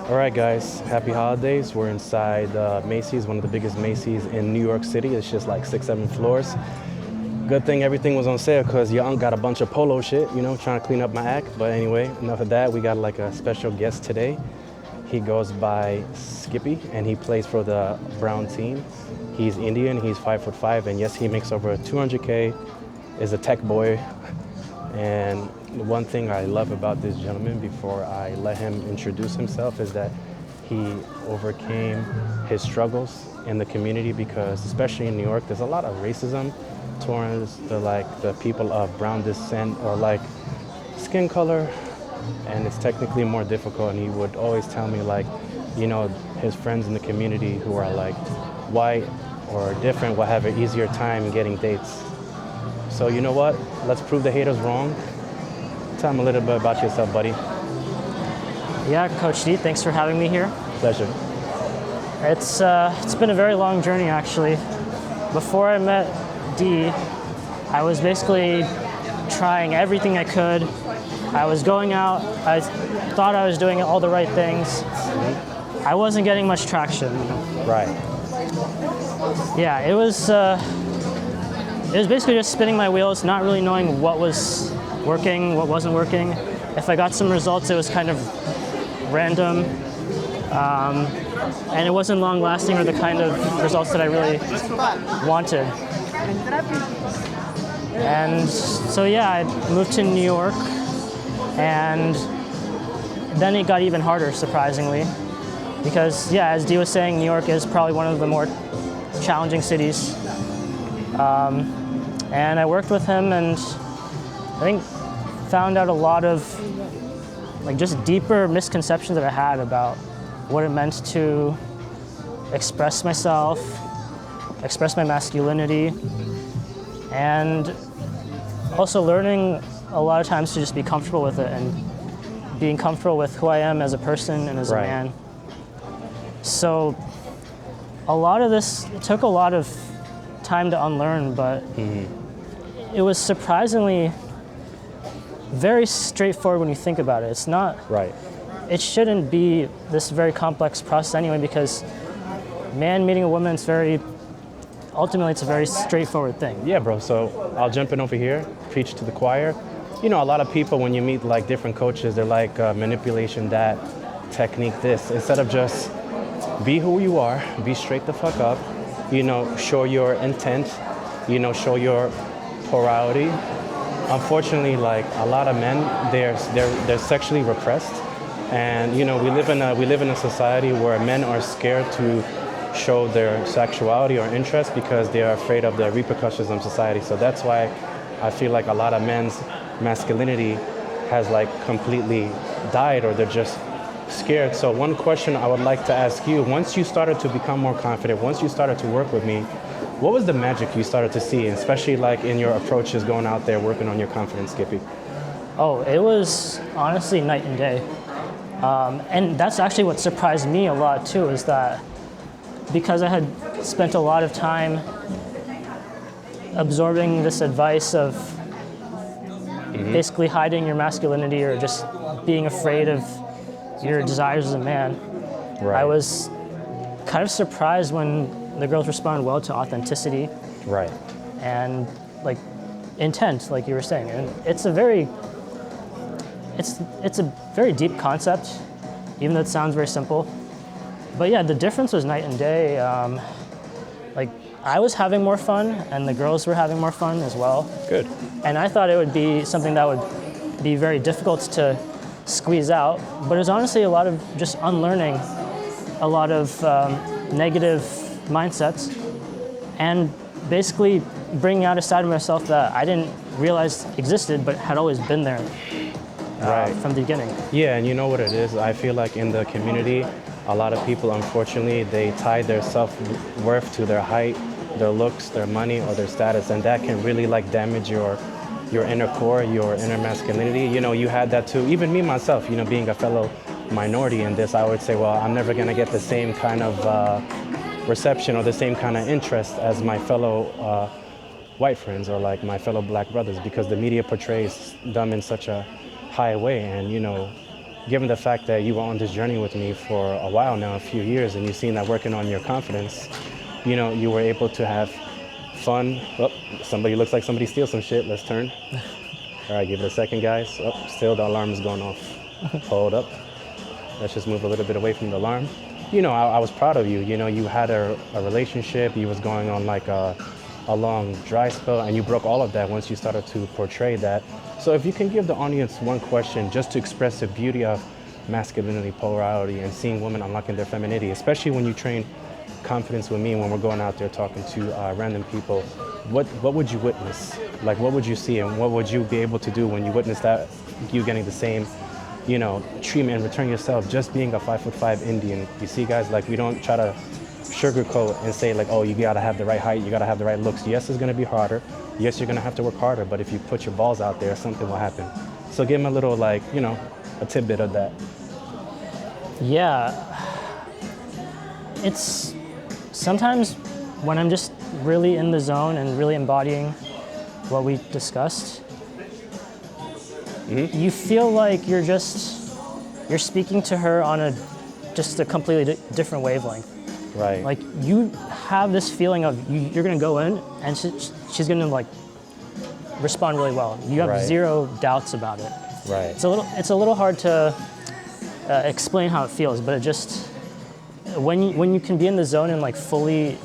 All right, guys, happy holidays. We're inside Macy's, one of the biggest Macy's in New York City. It's just like 6, 7 floors. Good thing everything was on sale because your aunt got a bunch of polo shit, trying to clean up my act. But anyway, enough of that. We got like a special guest today. He goes by Skippy and he plays for the Brown team. He's Indian, he's 5'5", and yes, he makes over 200K, is a tech boy. And one thing I love about this gentleman, before I let him introduce himself, is that he overcame his struggles in the community, because especially in New York, there's a lot of racism towards the people of brown descent or like skin color, and it's technically more difficult. And he would always tell me his friends in the community who are like white or different will have an easier time getting dates. So you know what? Let's prove the haters wrong. Tell them a little bit about yourself, buddy. Yeah, Coach D, thanks for having me here. Pleasure. It's been a very long journey, actually. Before I met D, I was basically trying everything I could. I was going out. I thought I was doing all the right things. I wasn't getting much traction. Right. Yeah, it was basically just spinning my wheels, not really knowing what was working, what wasn't working. If I got some results, it was kind of random, and it wasn't long lasting or the kind of results that I really wanted. And so yeah, I moved to New York, and then it got even harder, surprisingly, because yeah, as Dee was saying, New York is probably one of the more challenging cities. And I worked with him, and I think found out a lot of just deeper misconceptions that I had about what it meant to express myself, express my masculinity, and also learning a lot of times to just be comfortable with it and being comfortable with who I am as a person and as a man. So a lot of this took a lot of time to unlearn, but it was surprisingly very straightforward when you think about it. It's not, it shouldn't be this very complex process anyway, because man meeting a woman, ultimately it's a very straightforward thing. Yeah, bro, so I'll jump in over here, preach to the choir. A lot of people, when you meet different coaches, they're like manipulation that, technique this, instead of just be who you are, be straight the fuck up, show your intent, show your plurality. Unfortunately, a lot of men, they're sexually repressed, and we live in a society where men are scared to show their sexuality or interest because they are afraid of the repercussions of society. So that's why I feel like a lot of men's masculinity has completely died, or they're just scared. So one question I would like to ask you: once you started to become more confident, once you started to work with me, what was the magic you started to see, especially in your approaches going out there working on your confidence, Skippy? Oh, it was honestly night and day. And that's actually what surprised me a lot too, is that because I had spent a lot of time absorbing this advice of basically hiding your masculinity or just being afraid of your desires as a man, I was kind of surprised when the girls respond well to authenticity, and intent, like you were saying. And it's a very deep concept, even though it sounds very simple. But yeah, the difference was night and day. I was having more fun, and the girls were having more fun as well. Good. And I thought it would be something that would be very difficult to squeeze out, but it was honestly a lot of just unlearning a lot of negative mindsets, and basically bringing out a side of myself that I didn't realize existed but had always been there from the beginning. Yeah, and you know what it is? I feel like in the community, a lot of people, unfortunately, they tie their self-worth to their height, their looks, their money, or their status, and that can really damage your inner core, your inner masculinity. You had that too. Even me, myself, being a fellow minority in this, I would say, well, I'm never going to get the same kind of reception or the same kind of interest as my fellow white friends or my fellow black brothers, because the media portrays them in such a high way. And given the fact that you were on this journey with me for a while now, a few years, and you've seen that working on your confidence, you know, you were able to have fun. Oh, somebody looks like somebody steals some shit. Let's turn. All right, give it a second, guys. Oh, still the alarm is going off. Hold up. Let's just move a little bit away from the alarm. You know, I was proud of you. You know, you had a relationship. You was going on like a long dry spell, and you broke all of that once you started to portray that. So if you can give the audience one question just to express the beauty of masculinity, polarity, and seeing women unlocking their femininity, especially when you train confidence with me, when we're going out there talking to random people, what would you witness? Like, what would you see, and what would you be able to do when you witness that, you getting the same, you know, treatment in return yourself, just being a 5'5" Indian? You see, guys, like, we don't try to sugarcoat and say like, oh, you gotta have the right height, you gotta have the right looks. Yes, it's gonna be harder. Yes, you're gonna have to work harder, but if you put your balls out there, something will happen. So give them a little, like, you know, a tidbit of that. Yeah. It's sometimes when I'm just really in the zone and really embodying what we discussed, you feel like you're speaking to her on just a completely different wavelength. Right. Like, you have this feeling of you're gonna go in and she's gonna like respond really well. You have zero doubts about it. Right. It's a little hard to explain how it feels, but it just when you can be in the zone and like fully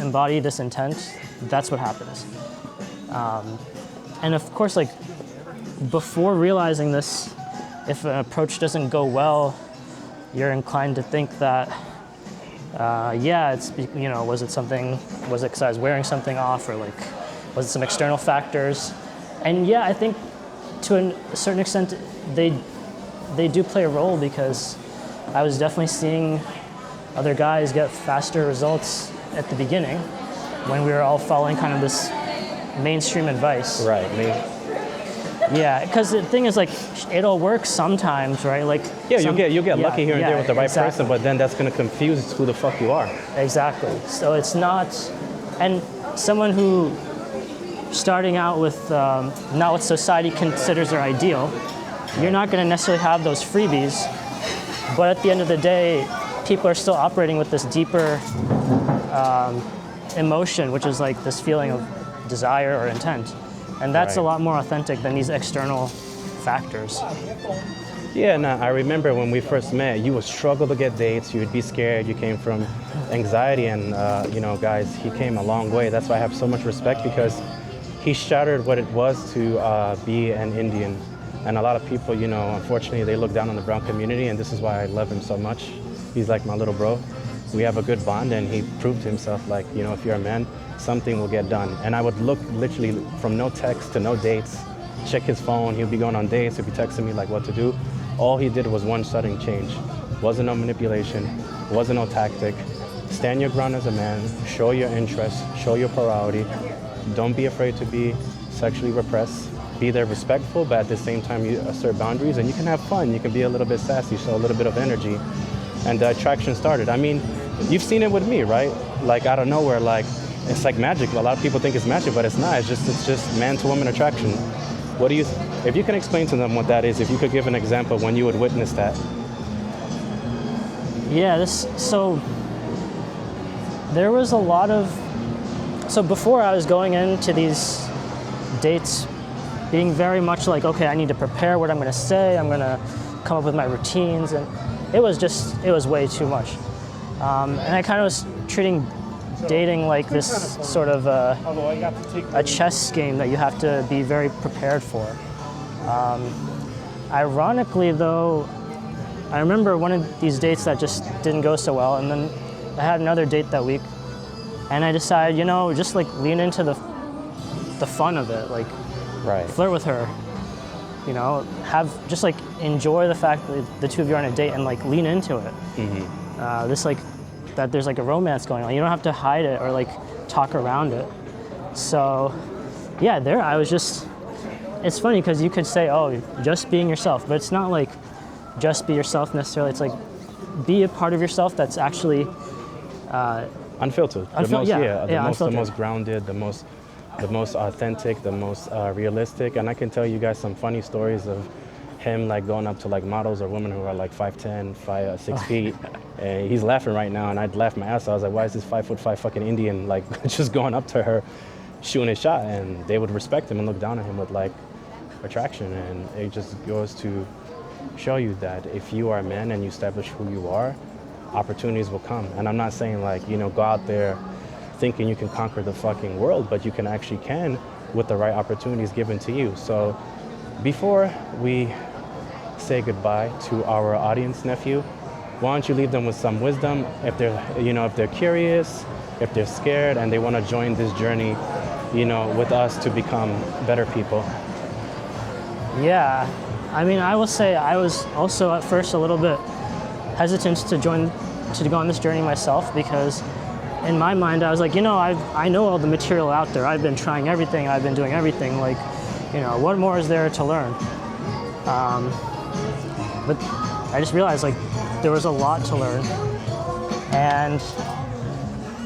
embody this intent, that's what happens. And of course, like, before realizing this, if an approach doesn't go well, you're inclined to think that, it's, you know, was it because I was wearing something off, or like, was it some external factors? And yeah, I think to a certain extent, they do play a role, because I was definitely seeing other guys get faster results at the beginning when we were all following kind of this mainstream advice. Right. Yeah, because the thing is, like, it'll work sometimes, right? Like, yeah, you'll get lucky here and there with the right exactly. person, but then that's going to confuse who the fuck you are. Exactly. So it's not, and someone who starting out with not what society considers their ideal, you're not going to necessarily have those freebies, but at the end of the day, people are still operating with this deeper emotion, which is like this feeling of desire or intent. And that's a lot more authentic than these external factors. Yeah, no, I remember when we first met, you would struggle to get dates, you would be scared, you came from anxiety, and you know, guys, he came a long way. That's why I have so much respect, because he shattered what it was to be an Indian. And a lot of people, you know, unfortunately, they look down on the brown community, and this is why I love him so much. He's like my little bro. We have a good bond, and he proved to himself, like, you know, if you're a man, something will get done. And I would look literally from no text to no dates, check his phone, he'll be going on dates, he'll be texting me like what to do. All he did was one sudden change. Wasn't no manipulation, wasn't no tactic. Stand your ground as a man, show your interest, show your plurality. Don't be afraid to be sexually repressed. Be there respectful, but at the same time you assert boundaries, and you can have fun. You can be a little bit sassy, show a little bit of energy. And the attraction started. I mean, you've seen it with me, right? Like, out of nowhere, like, it's like magic. A lot of people think it's magic, but it's not. It's just man to woman attraction. What do you, if you can explain to them what that is, if you could give an example when you would witness that. Yeah, so there was a lot of, so before I was going into these dates being very much like, okay, I need to prepare what I'm going to say, I'm going to come up with my routines, and it was way too much. And I kind of was treating dating like this sort of a chess game that you have to be very prepared for. Ironically, though, I remember one of these dates that just didn't go so well, and then I had another date that week, and I decided, you know, just like lean into the fun of it, like flirt with her, you know, just like enjoy the fact that the two of you are on a date and like lean into it. Mm-hmm. This like that there's like a romance going on. You don't have to hide it or like talk around it. So yeah, I was just, it's funny because you could say, oh, just being yourself, but it's not like just be yourself necessarily. It's like be a part of yourself that's actually unfiltered. The most grounded, the most authentic, the most realistic. And I can tell you guys some funny stories of him like going up to like models or women who are like 5'10", 6 feet, and he's laughing right now, and I'd laugh my ass off. I was like, why is this 5'5" fucking Indian like just going up to her, shooting his shot? And they would respect him and look down at him with like attraction. And it just goes to show you that if you are a man and you establish who you are, opportunities will come. And I'm not saying like, you know, go out there thinking you can conquer the fucking world, but you can actually with the right opportunities given to you. So before we say goodbye to our audience, nephew, why don't you leave them with some wisdom? If they're, you know, if they're curious, if they're scared and they want to join this journey, you know, with us to become better people. Yeah, I mean, I will say I was also at first a little bit hesitant to go on this journey myself, because in my mind I was like, you know, I know all the material out there. I've been trying everything. I've been doing everything. Like, you know, what more is there to learn? But I just realized like there was a lot to learn, and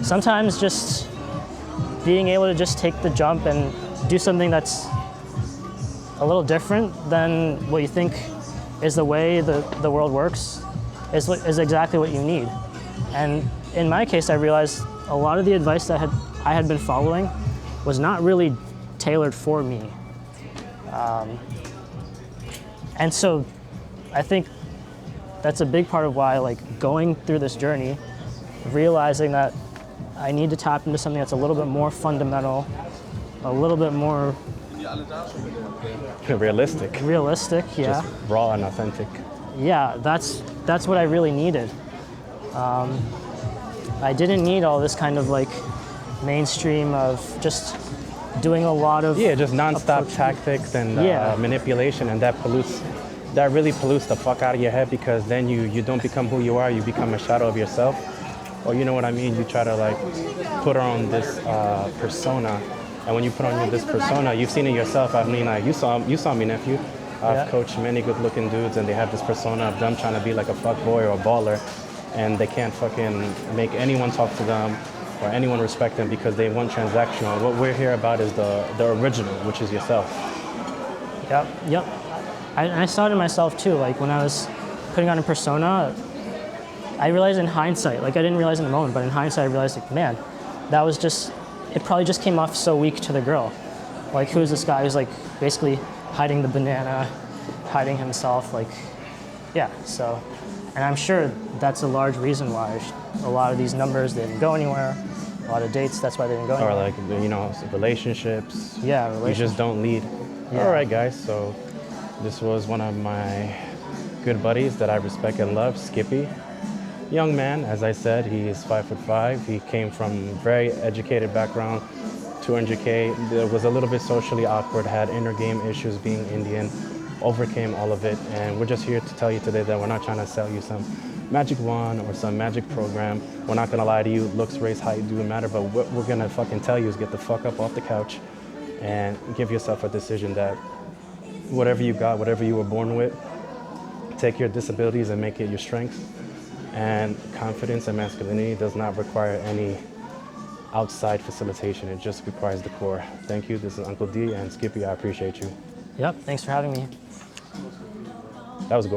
sometimes just being able to just take the jump and do something that's a little different than what you think is the way the world works is exactly what you need. And in my case, I realized a lot of the advice that I had been following was not really tailored for me. And so I think that's a big part of why, like, going through this journey, realizing that I need to tap into something that's a little bit more fundamental, a little bit more Realistic, yeah. just raw and authentic. Yeah, that's what I really needed. I didn't need all this kind of like mainstream of just doing a lot of just nonstop tactics and manipulation, and that really pollutes the fuck out of your head, because then you don't become who you are, you become a shadow of yourself. Or you know what I mean? You try to like put on this persona, and when you put on this persona, you've seen it yourself. I mean, like you saw me, nephew. I've coached many good-looking dudes, and they have this persona of them trying to be like a fuck boy or a baller, and they can't fucking make anyone talk to them or anyone respect them because they want transactional. What we're here about is the original, which is yourself. Yep. I saw it in myself too. Like when I was putting on a persona, I realized in hindsight, like I didn't realize in the moment, but in hindsight I realized like, man, it probably just came off so weak to the girl. Like, who's this guy who's like basically hiding the banana, hiding himself, like, yeah, so. And I'm sure that's a large reason why a lot of these numbers didn't go anywhere. A lot of dates, that's why they didn't go anywhere. Or like, you know, relationships. Yeah, relationships. You just don't lead. Yeah. All right, guys, so this was one of my good buddies that I respect and love, Skippy. Young man, as I said, he is 5'5". He came from a very educated background, 200K. It was a little bit socially awkward, had inner game issues being Indian, overcame all of it. And we're just here to tell you today that we're not trying to sell you some magic wand or some magic program. We're not gonna lie to you, looks, race, height, doesn't matter, but what we're gonna fucking tell you is get the fuck up off the couch and give yourself a decision that whatever you got, whatever you were born with, take your disabilities and make it your strength. And confidence and masculinity does not require any outside facilitation. It just requires the core. Thank you. This is Uncle D and Skippy. I appreciate you. Yep, thanks for having me. That was good.